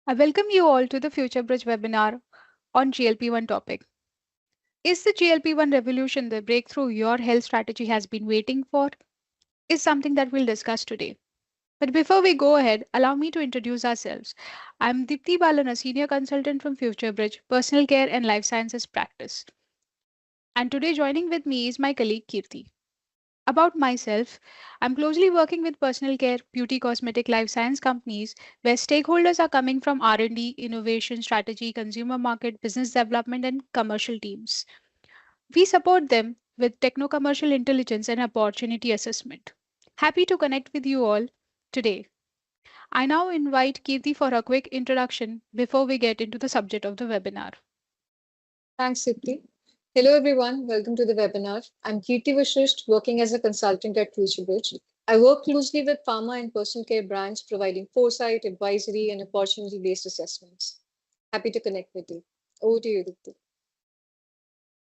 I welcome you all to the Future Bridge webinar on GLP-1 topic. Is the GLP-1 revolution the breakthrough your health strategy has been waiting for? Is something that we'll discuss today. But before we go ahead, allow me to introduce ourselves. I'm Dipti Balan, a senior consultant from Future Bridge, personal care and life sciences practice. And today joining with me is my colleague Kirti. About myself, I'm closely working with personal care, beauty, cosmetic, life science companies where stakeholders are coming from R&D, innovation, strategy, consumer market, business development and commercial teams. We support them with techno-commercial intelligence and opportunity assessment. Happy to connect with you all today. I now invite Kirti for a quick introduction before we get into the subject of the webinar. Thanks, Siddhi. Hello, everyone. Welcome to the webinar. I'm Kirti Vashisht, working as a consultant at FutureBridge. I work closely with pharma and personal care brands, providing foresight, advisory, and opportunity-based assessments. Happy to connect with you. Over to you, Dipti.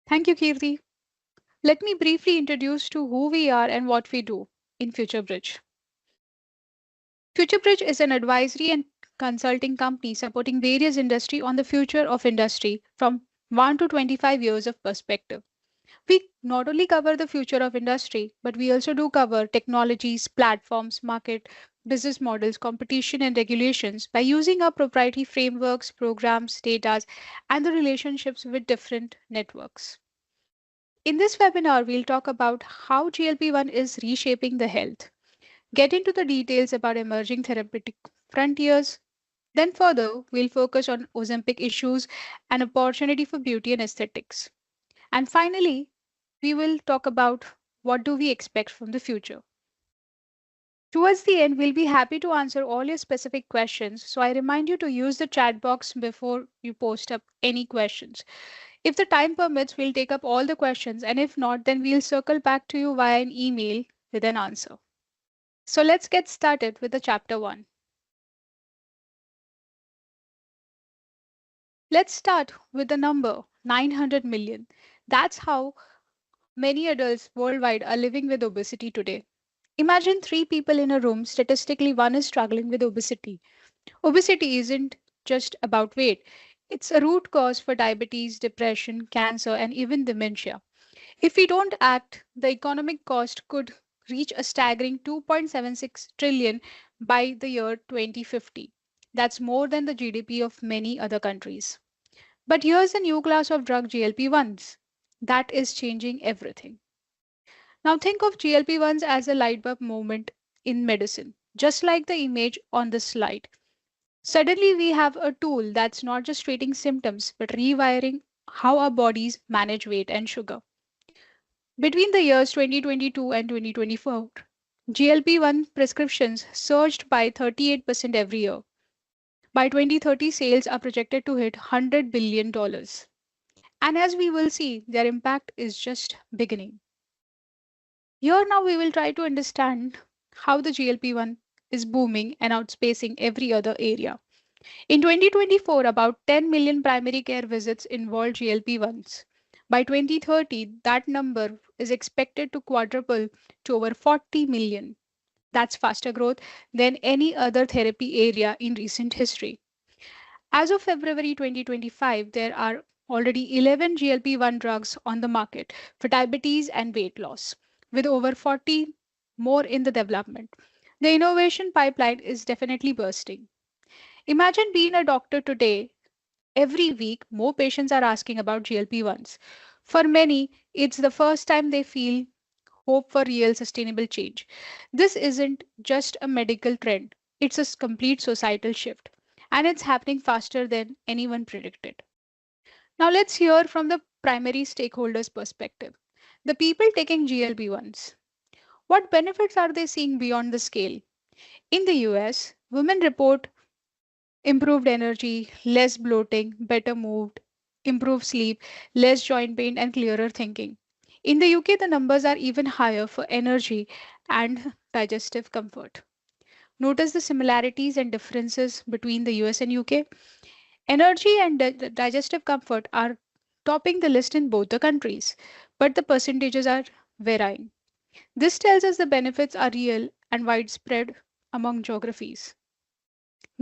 Thank you, Kirti. Let me briefly introduce to who we are and what we do in FutureBridge. FutureBridge is an advisory and consulting company supporting various industry on the future of industry from 1 to 25 years of perspective. We not only cover the future of industry, but we also do cover technologies, platforms, market, business models, competition, and regulations by using our proprietary frameworks, programs, data, and the relationships with different networks. In this webinar, we'll talk about how GLP-1 is reshaping the health, get into the details about emerging therapeutic frontiers. Then further, we'll focus on Ozempic issues and opportunity for beauty and aesthetics. And finally, we will talk about what do we expect from the future. Towards the end, we'll be happy to answer all your specific questions. So I remind you to use the chat box before you post up any questions. If the time permits, we'll take up all the questions. And if not, then we'll circle back to you via an email with an answer. So let's get started with the chapter 1. Let's start with the number 900 million. That's how many adults worldwide are living with obesity today. Imagine three people in a room. Statistically, one is struggling with obesity. Obesity isn't just about weight, it's a root cause for diabetes, depression, cancer, and even dementia. If we don't act, the economic cost could reach a staggering 2.76 trillion by the year 2050. That's more than the GDP of many other countries. But here's a new class of drug, GLP-1s, that is changing everything. Now think of GLP-1s as a light bulb moment in medicine, just like the image on the slide. Suddenly we have a tool that's not just treating symptoms but rewiring how our bodies manage weight and sugar. Between the years 2022 and 2024, GLP-1 prescriptions surged by 38% every year. By 2030, sales are projected to hit $100 billion. And as we will see, their impact is just beginning. Here now we will try to understand how the GLP-1 is booming and outspacing every other area. In 2024, about 10 million primary care visits involved GLP-1s. By 2030, that number is expected to quadruple to over 40 million. That's faster growth than any other therapy area in recent history. As of February 2025, there are already 11 GLP-1 drugs on the market for diabetes and weight loss, with over 40 more in the development. The innovation pipeline is definitely bursting. Imagine being a doctor today. Every week, more patients are asking about GLP-1s. For many, it's the first time they feel hope for real sustainable change. This isn't just a medical trend, it's a complete societal shift. And it's happening faster than anyone predicted. Now, let's hear from the primary stakeholders' perspective. The people taking GLP-1s. What benefits are they seeing beyond the scale? In the US, women report improved energy, less bloating, better mood, improved sleep, less joint pain, and clearer thinking. In the UK, the numbers are even higher for energy and digestive comfort. Notice the similarities and differences between the US and UK. Energy and digestive comfort are topping the list in both the countries, but the percentages are varying. This tells us the benefits are real and widespread among geographies.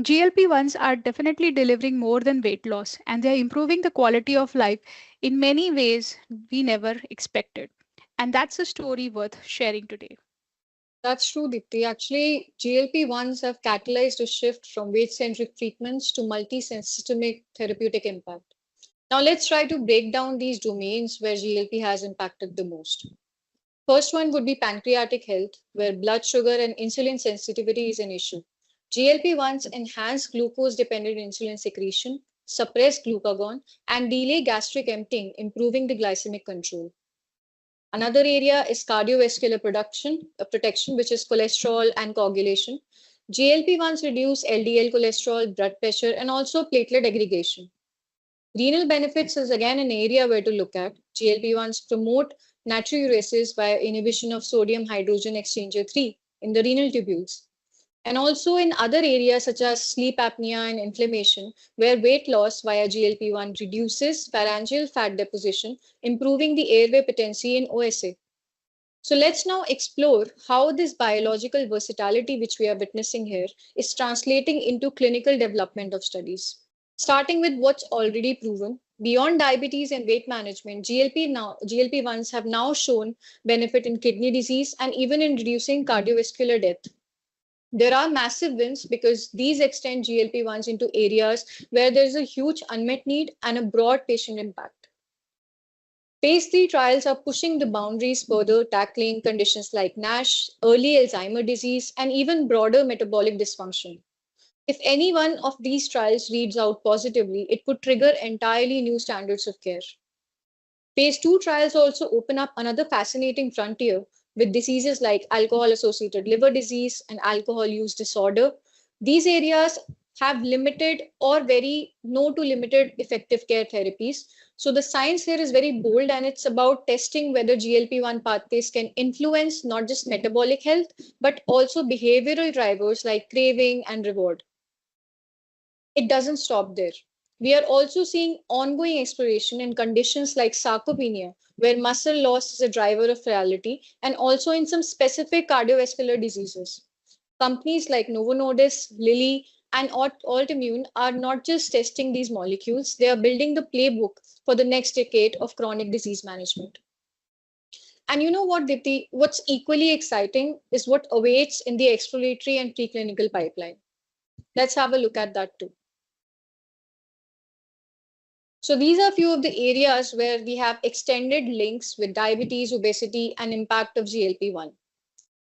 GLP-1s are definitely delivering more than weight loss, and they are improving the quality of life in many ways we never expected. And that's a story worth sharing today. That's true, Dipti. Actually, GLP-1s have catalyzed a shift from weight-centric treatments to multi-systemic therapeutic impact. Now, let's try to break down these domains where GLP has impacted the most. First one would be pancreatic health, where blood sugar and insulin sensitivity is an issue. GLP-1s enhance glucose-dependent insulin secretion, suppress glucagon, and delay gastric emptying, improving the glycemic control. Another area is cardiovascular protection, which is cholesterol and coagulation. GLP-1s reduce LDL cholesterol, blood pressure, and also platelet aggregation. Renal benefits is again an area where to look at. GLP-1s promote natriuresis via inhibition of sodium hydrogen exchanger 3 in the renal tubules. And also in other areas such as sleep apnea and inflammation, where weight loss via GLP-1 reduces pharyngeal fat deposition, improving the airway patency in OSA. So let's now explore how this biological versatility, which we are witnessing here, is translating into clinical development of studies. Starting with what's already proven, beyond diabetes and weight management, GLP-1s have now shown benefit in kidney disease and even in reducing cardiovascular death. There are massive wins because these extend GLP-1s into areas where there is a huge unmet need and a broad patient impact. Phase 3 trials are pushing the boundaries further, tackling conditions like NASH, early Alzheimer's disease, and even broader metabolic dysfunction. If any one of these trials reads out positively, it could trigger entirely new standards of care. Phase 2 trials also open up another fascinating frontier with diseases like alcohol associated liver disease and alcohol use disorder. These areas have limited or very no to limited effective care therapies. So the science here is very bold and it's about testing whether GLP-1 pathways can influence not just metabolic health, but also behavioral drivers like craving and reward. It doesn't stop there. We are also seeing ongoing exploration in conditions like sarcopenia, where muscle loss is a driver of frailty, and also in some specific cardiovascular diseases. Companies like Novo Nordisk, Lilly, and Altimmune are not just testing these molecules, they are building the playbook for the next decade of chronic disease management. And you know what, Dipti? What's equally exciting is what awaits in the exploratory and preclinical pipeline. Let's have a look at that too. So these are a few of the areas where we have extended links with diabetes, obesity, and impact of GLP-1.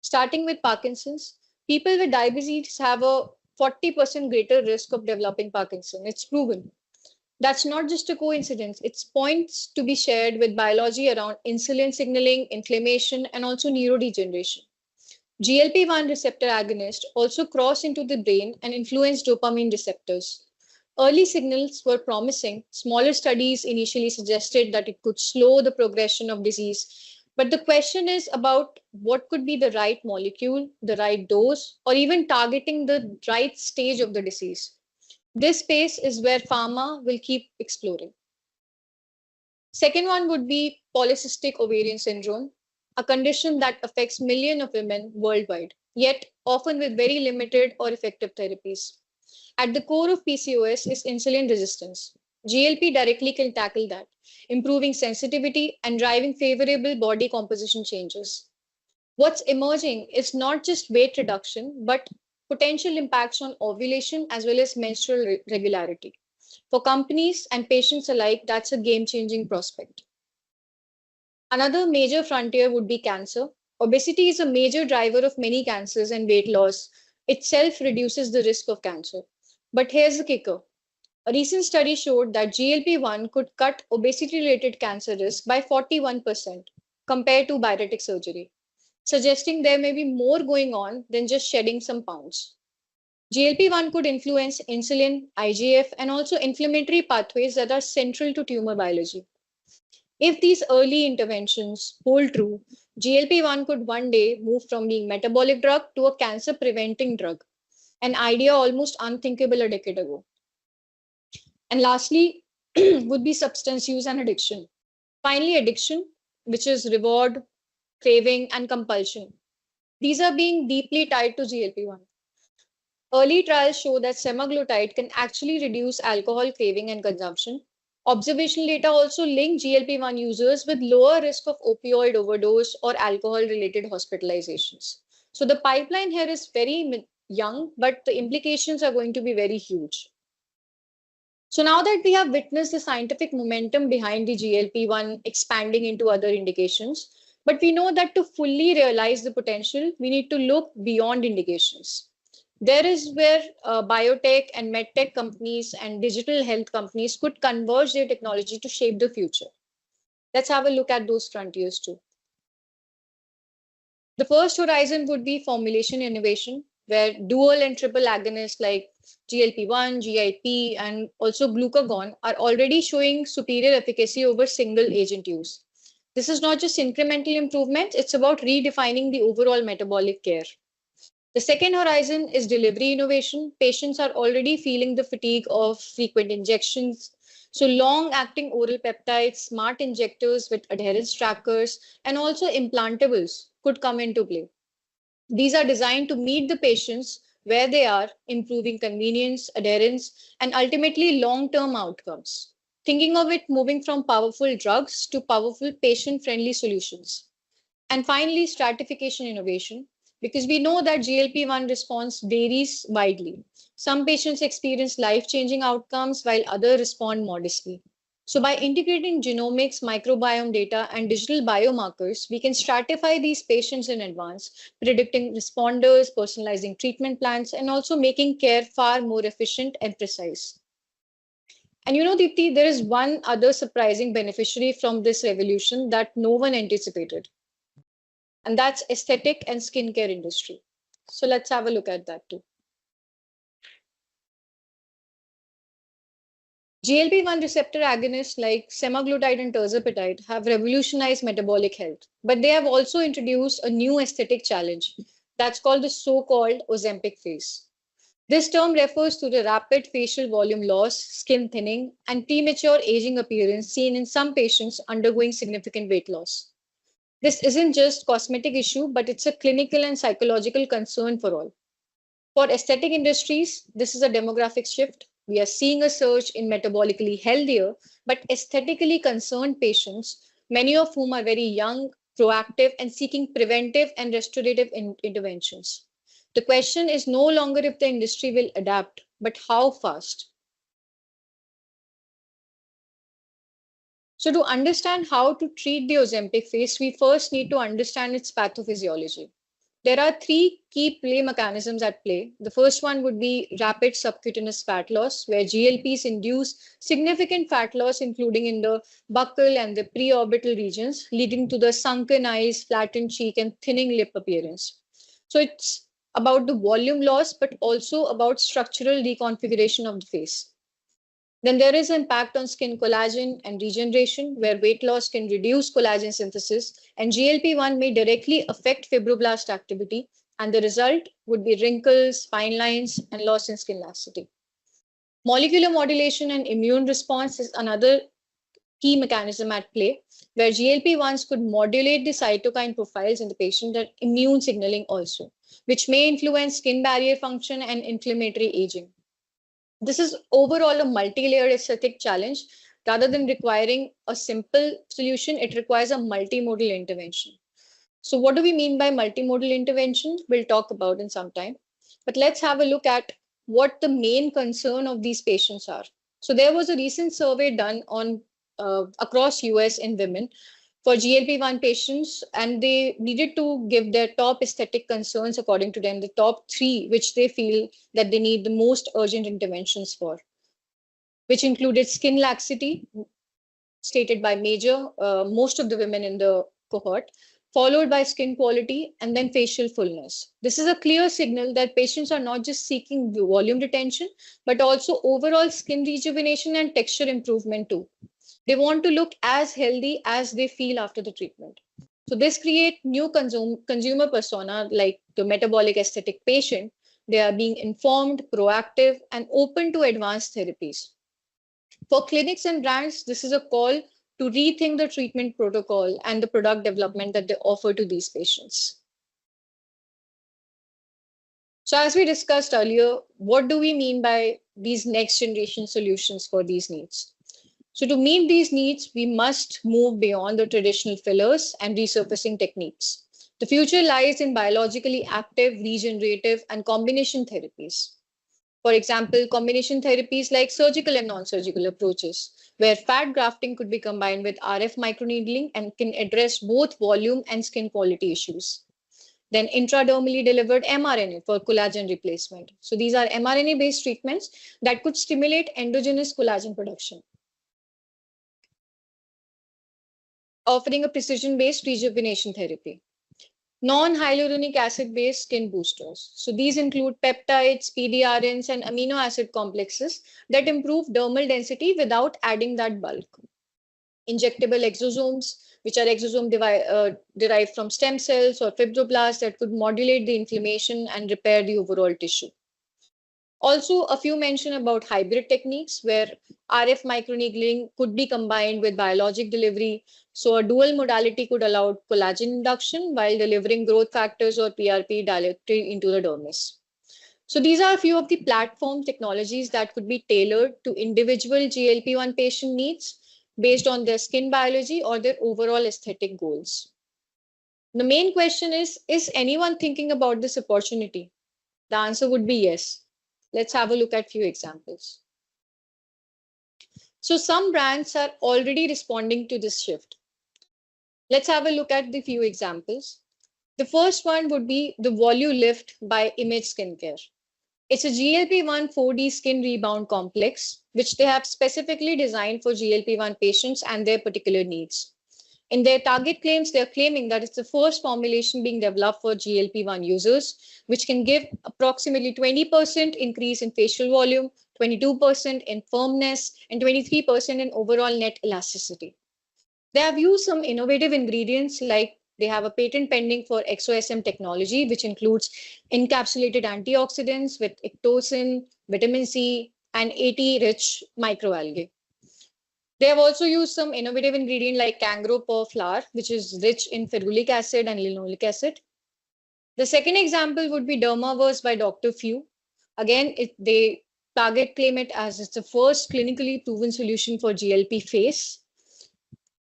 Starting with Parkinson's, people with diabetes have a 40% greater risk of developing Parkinson. It's proven. That's not just a coincidence. It's points to be shared with biology around insulin signaling, inflammation, and also neurodegeneration. GLP-1 receptor agonists also cross into the brain and influence dopamine receptors. Early signals were promising. Smaller studies initially suggested that it could slow the progression of disease. But the question is about what could be the right molecule, the right dose, or even targeting the right stage of the disease. This space is where pharma will keep exploring. Second one would be polycystic ovarian syndrome, a condition that affects millions of women worldwide, yet often with very limited or effective therapies. At the core of PCOS is insulin resistance. GLP directly can tackle that, improving sensitivity and driving favorable body composition changes. What's emerging is not just weight reduction, but potential impacts on ovulation as well as menstrual regularity. For companies and patients alike, that's a game changing prospect. Another major frontier would be cancer. Obesity is a major driver of many cancers, and weight loss itself reduces the risk of cancer. But here's the kicker. A recent study showed that GLP-1 could cut obesity-related cancer risk by 41% compared to bariatric surgery, suggesting there may be more going on than just shedding some pounds. GLP-1 could influence insulin, IGF, and also inflammatory pathways that are central to tumor biology. If these early interventions hold true, GLP-1 could one day move from being metabolic drug to a cancer-preventing drug, an idea almost unthinkable a decade ago. And lastly, would be substance use and addiction. Finally, addiction, which is reward, craving, and compulsion. These are being deeply tied to GLP-1. Early trials show that semaglutide can actually reduce alcohol craving and consumption. Observational data also link GLP-1 users with lower risk of opioid overdose or alcohol-related hospitalizations. So the pipeline here is very young, but the implications are going to be very huge. So now that we have witnessed the scientific momentum behind the GLP-1 expanding into other indications, but we know that to fully realize the potential, we need to look beyond indications. There is where biotech and medtech companies and digital health companies could converge their technology to shape the future. Let's have a look at those frontiers too. The first horizon would be formulation innovation, where dual and triple agonists like GLP-1, GIP, and also glucagon are already showing superior efficacy over single agent use. This is not just incremental improvements, it's about redefining the overall metabolic care. The second horizon is delivery innovation. Patients are already feeling the fatigue of frequent injections. So, long acting oral peptides, smart injectors with adherence trackers, and also implantables could come into play. These are designed to meet the patients where they are, improving convenience, adherence, and ultimately long term outcomes. Thinking of it moving from powerful drugs to powerful patient friendly solutions. And finally, stratification innovation, because we know that GLP-1 response varies widely. Some patients experience life-changing outcomes while others respond modestly. So by integrating genomics, microbiome data, and digital biomarkers, we can stratify these patients in advance, predicting responders, personalizing treatment plans, and also making care far more efficient and precise. And you know, Deepti, there is one other surprising beneficiary from this revolution that no one anticipated, and that's aesthetic and skincare industry. So let's have a look at that too. GLP-1 receptor agonists like semaglutide and tirzepatide have revolutionized metabolic health, but they have also introduced a new aesthetic challenge that's called the so-called Ozempic phase. This term refers to the rapid facial volume loss, skin thinning, and premature aging appearance seen in some patients undergoing significant weight loss. This isn't just cosmetic issue, but it's a clinical and psychological concern for all. For aesthetic industries, this is a demographic shift. We are seeing a surge in metabolically healthier but aesthetically concerned patients, many of whom are very young, proactive, and seeking preventive and restorative interventions. The question is no longer if the industry will adapt, but how fast. So, to understand how to treat the Ozempic phase, we first need to understand its pathophysiology. There are three key play mechanisms at play. The first one would be rapid subcutaneous fat loss, where GLPs induce significant fat loss, including in the buccal and the preorbital regions, leading to the sunken eyes, flattened cheek, and thinning lip appearance. So it's about the volume loss, but also about structural reconfiguration of the face. Then there is impact on skin collagen and regeneration, where weight loss can reduce collagen synthesis, and GLP-1 may directly affect fibroblast activity, and the result would be wrinkles, fine lines, and loss in skin laxity. Molecular modulation and immune response is another key mechanism at play, where GLP-1s could modulate the cytokine profiles in the patient and immune signaling also, which may influence skin barrier function and inflammatory aging. This is overall a multi-layered aesthetic challenge. Rather than requiring a simple solution, it requires a multimodal intervention. So what do we mean by multimodal intervention? We'll talk about in some time. But let's have a look at what the main concern of these patients are. So there was a recent survey done on across US in women for GLP-1 patients, and they needed to give their top aesthetic concerns, according to them, the top three, which they feel that they need the most urgent interventions for, which included skin laxity, stated by most of the women in the cohort, followed by skin quality, and then facial fullness. This is a clear signal that patients are not just seeking volume retention, but also overall skin rejuvenation and texture improvement too. They want to look as healthy as they feel after the treatment. So this create new consumer persona like the metabolic aesthetic patient. They are being informed, proactive, and open to advanced therapies. For clinics and brands, this is a call to rethink the treatment protocol and the product development that they offer to these patients. So, as we discussed earlier, what do we mean by these next generation solutions for these needs? So, to meet these needs, we must move beyond the traditional fillers and resurfacing techniques. The future lies in biologically active, regenerative, and combination therapies. For example, combination therapies like surgical and non surgical approaches, where fat grafting could be combined with RF microneedling and can address both volume and skin quality issues. Then intradermally delivered mRNA for collagen replacement. So these are mRNA based treatments that could stimulate endogenous collagen production, offering a precision based rejuvenation therapy. Non hyaluronic acid based skin boosters. So these include peptides, PDRNs, and amino acid complexes that improve dermal density without adding that bulk. Injectable exosomes, which are derived from stem cells or fibroblasts that could modulate the inflammation and repair the overall tissue. Also, a few mention about hybrid techniques where RF microneedling could be combined with biologic delivery. So, a dual modality could allow collagen induction while delivering growth factors or PRP directly into the dermis. So, these are a few of the platform technologies that could be tailored to individual GLP-1 patient needs based on their skin biology or their overall aesthetic goals. The main question is anyone thinking about this opportunity? The answer would be yes. Let's have a look at few examples. So some brands are already responding to this shift. Let's have a look at the few examples. The first one would be the Volue Lift by Image Skincare. It's a GLP-1 4D skin rebound complex, which they have specifically designed for GLP-1 patients and their particular needs. In their target claims, they're claiming that it's the first formulation being developed for GLP-1 users, which can give approximately 20% increase in facial volume, 22% in firmness, and 23% in overall net elasticity. They have used some innovative ingredients like they have a patent pending for XOSM technology, which includes encapsulated antioxidants with ictosin, vitamin C, and 80 rich microalgae. They have also used some innovative ingredient like kangaroo paw flour, which is rich in ferulic acid and linoleic acid. The second example would be Dermaverse by Dr. Few. Again, they target claim it as it's the first clinically proven solution for GLP face.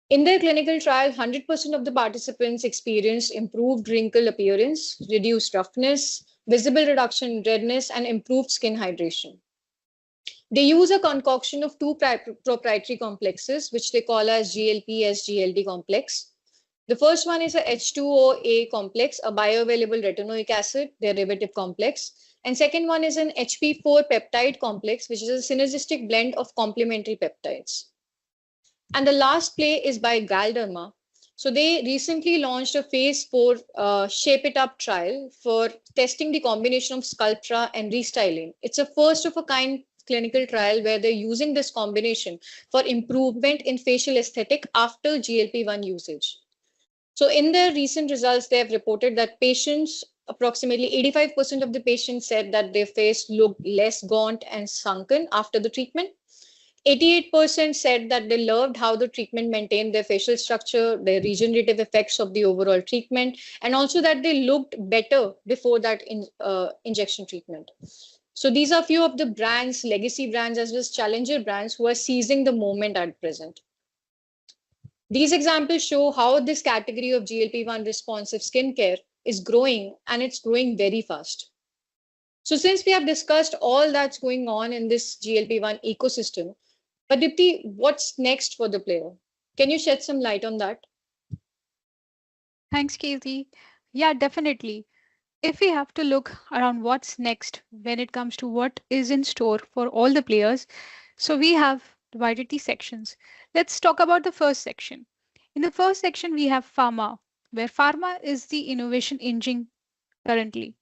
In their clinical trial, 100% of the participants experienced improved wrinkle appearance, reduced roughness, visible reduction in redness, and improved skin hydration. They use a concoction of two proprietary complexes, which they call as GLP-SGLD complex. The first one is a H2OA complex, a bioavailable retinoic acid derivative complex. And second one is an HP4 peptide complex, which is a synergistic blend of complementary peptides. And the last play is by Galderma. So they recently launched a phase 4 Shape It Up trial for testing the combination of Sculptra and Restyling. It's a first of a kind clinical trial where they're using this combination for improvement in facial aesthetic after GLP-1 usage. So in their recent results, they have reported that patients, approximately 85% of the patients said that their face looked less gaunt and sunken after the treatment. 88% said that they loved how the treatment maintained their facial structure, the regenerative effects of the overall treatment, and also that they looked better before that injection treatment. So these are few of the brands, legacy brands as well as challenger brands who are seizing the moment at present. These examples show how this category of GLP-1 responsive skincare is growing, and it's growing very fast. So since we have discussed all that's going on in this GLP-1 ecosystem, but Dipti, what's next for the player? Can you shed some light on that? Thanks, Casey. Yeah, definitely. If we have to look around what's next when it comes to what is in store for all the players, so we have divided the sections. Let's talk about the first section. In the first section, we have pharma, where pharma is the innovation engine currently.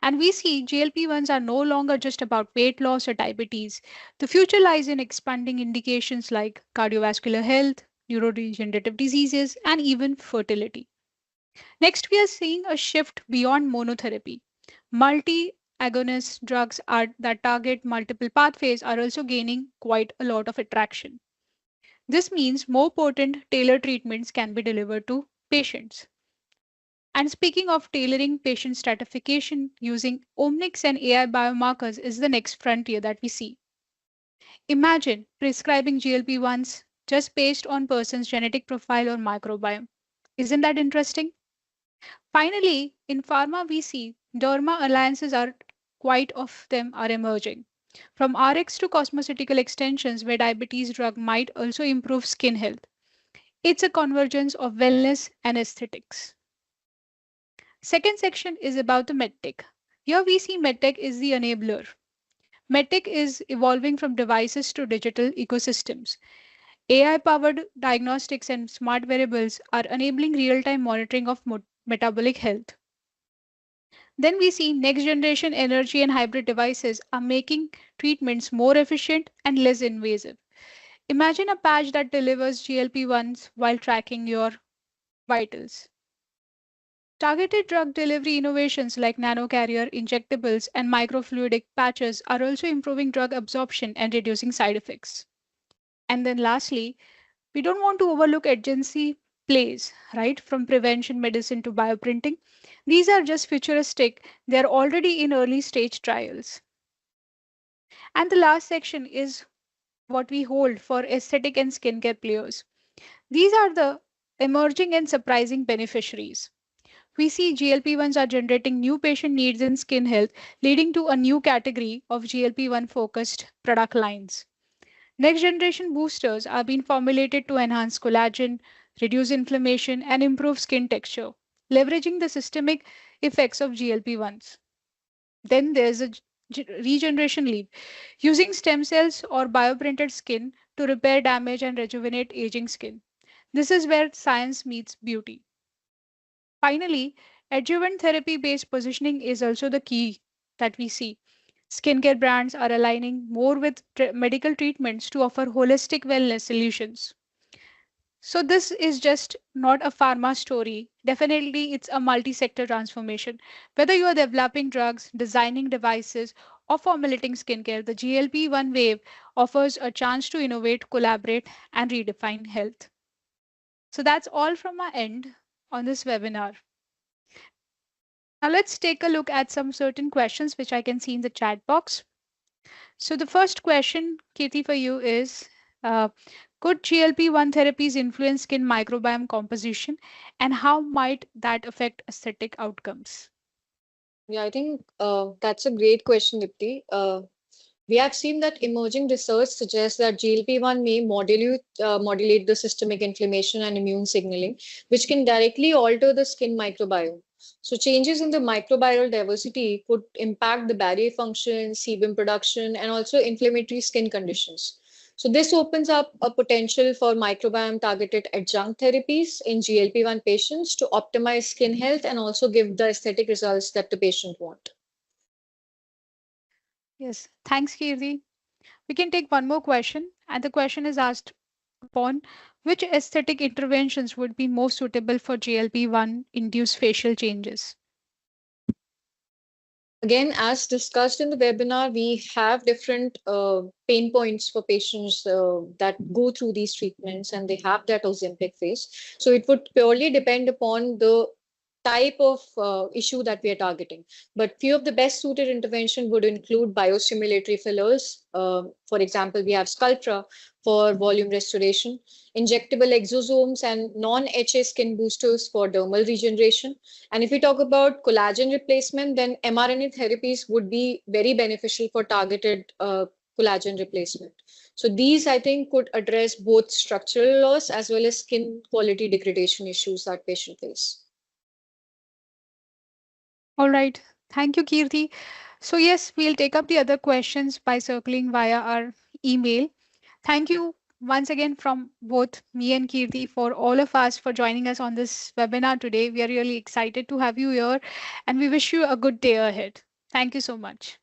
And we see GLP-1s are no longer just about weight loss or diabetes. The future lies in expanding indications like cardiovascular health, neurodegenerative diseases, and even fertility. Next, we are seeing a shift beyond monotherapy. Multi agonist drugs that target multiple pathways are also gaining quite a lot of attraction. This means more potent, tailored treatments can be delivered to patients. And speaking of tailoring patient stratification using omics and AI biomarkers is the next frontier that we see. Imagine prescribing GLP-1s just based on person's genetic profile or microbiome. Isn't that interesting? Finally, in pharma we see derma alliances are quite of them are emerging. From RX to cosmeceutical extensions where diabetes drug might also improve skin health. It's a convergence of wellness and aesthetics. Second section is about the medtech. Here we see medtech is the enabler. Medtech is evolving from devices to digital ecosystems. AI powered diagnostics and smart wearables are enabling real time monitoring of metabolic health. Then we see next generation energy and hybrid devices are making treatments more efficient and less invasive. Imagine a patch that delivers GLP-1s while tracking your vitals. Targeted drug delivery innovations like nanocarrier injectables and microfluidic patches are also improving drug absorption and reducing side effects. And then lastly, we don't want to overlook agency plays, right? From prevention medicine to bioprinting. These are just futuristic, they are already in early stage trials. And the last section is what we hold for aesthetic and skincare players. These are the emerging and surprising beneficiaries. We see GLP-1s are generating new patient needs in skin health, leading to a new category of GLP-1 focused product lines. Next generation boosters are being formulated to enhance collagen, reduce inflammation, and improve skin texture, leveraging the systemic effects of GLP-1s. Then there's a regeneration leap, using stem cells or bioprinted skin to repair damage and rejuvenate aging skin. This is where science meets beauty. Finally, adjuvant therapy based positioning is also the key that we see. Skincare brands are aligning more with medical treatments to offer holistic wellness solutions. So, this is just not a pharma story. Definitely, it's a multi sector transformation. Whether you are developing drugs, designing devices, or formulating skincare, the GLP-1 wave offers a chance to innovate, collaborate, and redefine health. So, that's all from my end on this webinar. Now let's take a look at some certain questions which I can see in the chat box. So the first question, Kirti, for you is, uh, could GLP-1 therapies influence skin microbiome composition and how might that affect aesthetic outcomes? Yeah, I think that's a great question, Dipti. We have seen that emerging research suggests that GLP-1 may modulate the systemic inflammation and immune signaling, which can directly alter the skin microbiome. So, changes in the microbial diversity could impact the barrier function, sebum production, and also inflammatory skin conditions. So, this opens up a potential for microbiome targeted adjunct therapies in GLP-1 patients to optimize skin health and also give the aesthetic results that the patient want. Yes, thanks, Kirti. We can take one more question, and the question is asked upon which aesthetic interventions would be most suitable for GLP-1 induced facial changes. Again, as discussed in the webinar, we have different pain points for patients that go through these treatments and they have that Ozempic phase. So it would purely depend upon the type of issue that we are targeting. But few of the best suited intervention would include biostimulatory fillers. For example, we have Sculptra for volume restoration, injectable exosomes and non-HA skin boosters for dermal regeneration. And if we talk about collagen replacement, then mRNA therapies would be very beneficial for targeted collagen replacement. So these, I think, could address both structural loss as well as skin quality degradation issues that patients face. All right. Thank you, Kirti. So, yes, we'll take up the other questions by circling via our email. Thank you once again from both me and Kirti for all of us for joining us on this webinar today. We are really excited to have you here and we wish you a good day ahead. Thank you so much.